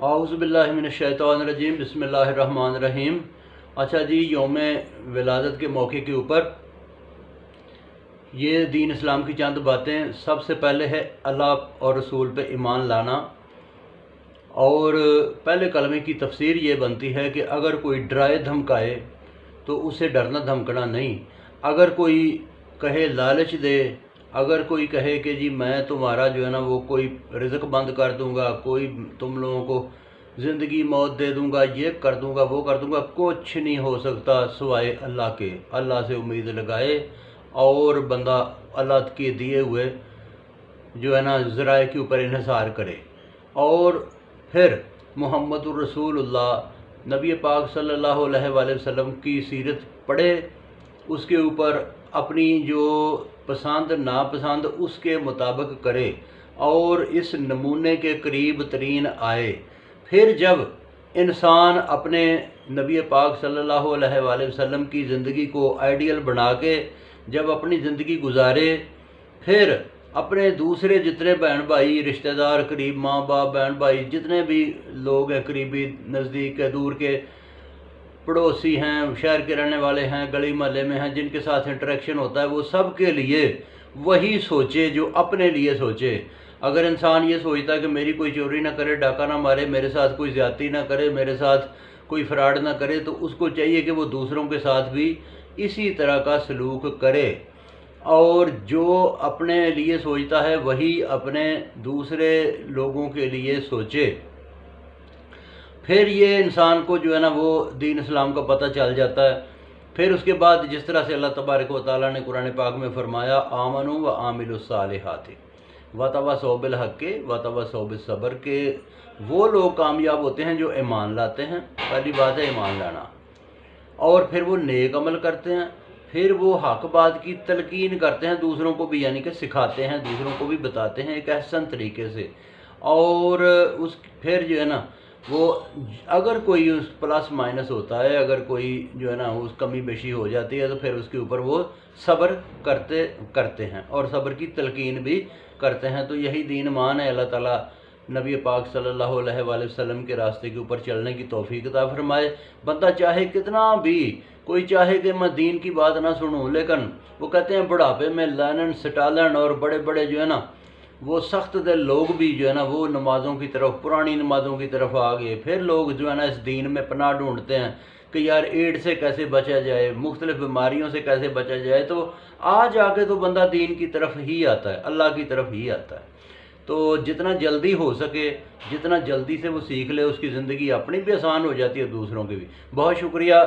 اعوذ باللہ من الشیطان الرجیم، بسم اللہ الرحمن الرحیم۔ اچھا جی، یوم ولادت کے موقع کے اوپر یہ دین اسلام کی چند باتیں۔ سب سے پہلے ہے اللہ اور رسول پہ ایمان لانا، اور پہلے کلمے کی تفسیر یہ بنتی ہے کہ اگر کوئی ڈرائے دھمکائے تو اسے ڈرنا دھمکنا نہیں۔ اگر کوئی کہے لالچ دے، اگر کوئی کہے کہ جی میں تمہارا جو ہے نا وہ کوئی رزق بند کر دوں گا، کوئی تم لوگوں کو زندگی موت دے دوں گا، یہ کر دوں گا وہ کر دوں گا، کچھ نہیں ہو سکتا سوائے اللہ کے۔ اللہ سے امید لگائے اور بندہ اللہ کے دیے ہوئے جو ہے نا ذرائع کے اوپر انحصار کرے، اور پھر محمد الرسول اللہ نبی پاک صلی اللہ علیہ وآلہ وسلم کی سیرت پڑھے، اس کے اوپر اپنی جو پسند ناپسند اس کے مطابق کرے اور اس نمونے کے قریب ترین آئے۔ پھر جب انسان اپنے نبی پاک صلی اللہ علیہ وآلہ وسلم کی زندگی کو آئیڈیل بنا کے جب اپنی زندگی گزارے، پھر اپنے دوسرے جتنے بہن بھائی رشتہ دار قریب ماں باپ بہن بھائی جتنے بھی لوگ ہیں، قریبی نزدیک کے دور کے پڑوسی ہیں، شہر کے رہنے والے ہیں، گلی محلے میں ہیں، جن کے ساتھ انٹریکشن ہوتا ہے، وہ سب کے لیے وہی سوچے جو اپنے لیے سوچے۔ اگر انسان یہ سوچتا ہے کہ میری کوئی چوری نہ کرے، ڈاکہ نہ مارے، میرے ساتھ کوئی زیادتی نہ کرے، میرے ساتھ کوئی فراڈ نہ کرے، تو اس کو چاہیے کہ وہ دوسروں کے ساتھ بھی اسی طرح کا سلوک کرے، اور جو اپنے لیے سوچتا ہے وہی اپنے دوسرے لوگوں کے لیے سوچے۔ پھر یہ انسان کو جو ہے نا وہ دین اسلام کا پتہ چل جاتا ہے۔ پھر اس کے بعد جس طرح سے اللہ تبارک و تعالیٰ نے قرآن پاک میں فرمایا آمنوا وعاملوا الصالحات وتواصوا بالحق وتواصوا بالصبر، کہ وہ لوگ کامیاب ہوتے ہیں جو ایمان لاتے ہیں۔ پہلی بات ہے ایمان لانا، اور پھر وہ نیک عمل کرتے ہیں، پھر وہ حق بات کی تلقین کرتے ہیں دوسروں کو بھی، یعنی کہ سکھاتے ہیں، دوسروں کو بھی بتاتے ہیں ایک احسن طریقے سے، اور پھر جو ہے نا وہ اگر کوئی اس پلس مائنس ہوتا ہے، اگر کوئی جو ہے نا اس کمی بیشی ہو جاتی ہے، تو پھر اس کے اوپر وہ صبر کرتے ہیں اور صبر کی تلقین بھی کرتے ہیں۔ تو یہی دین مان ہے۔ اللہ تعالیٰ نبی پاک صلی اللہ علیہ وآلہ وسلم کے راستے کے اوپر چلنے کی توفیق عطا فرمائے۔ بندہ چاہے کتنا بھی، کوئی چاہے کہ میں دین کی بات نہ سنوں، لیکن وہ کہتے ہیں بڑھاپے میں لینن سٹالن اور بڑے بڑے جو ہے نا وہ سخت دل لوگ بھی جو ہے نا وہ نمازوں کی طرف، پرانی نمازوں کی طرف آ گئے۔ پھر لوگ جو ہے نا اس دین میں پناہ ڈھونڈتے ہیں کہ یار ایڈ سے کیسے بچا جائے، مختلف بیماریوں سے کیسے بچا جائے، تو آج آ کے تو بندہ دین کی طرف ہی آتا ہے، اللہ کی طرف ہی آتا ہے۔ تو جتنا جلدی ہو سکے، جتنا جلدی سے وہ سیکھ لے، اس کی زندگی اپنی بھی آسان ہو جاتی ہے، دوسروں کی بھی۔ بہت شکریہ۔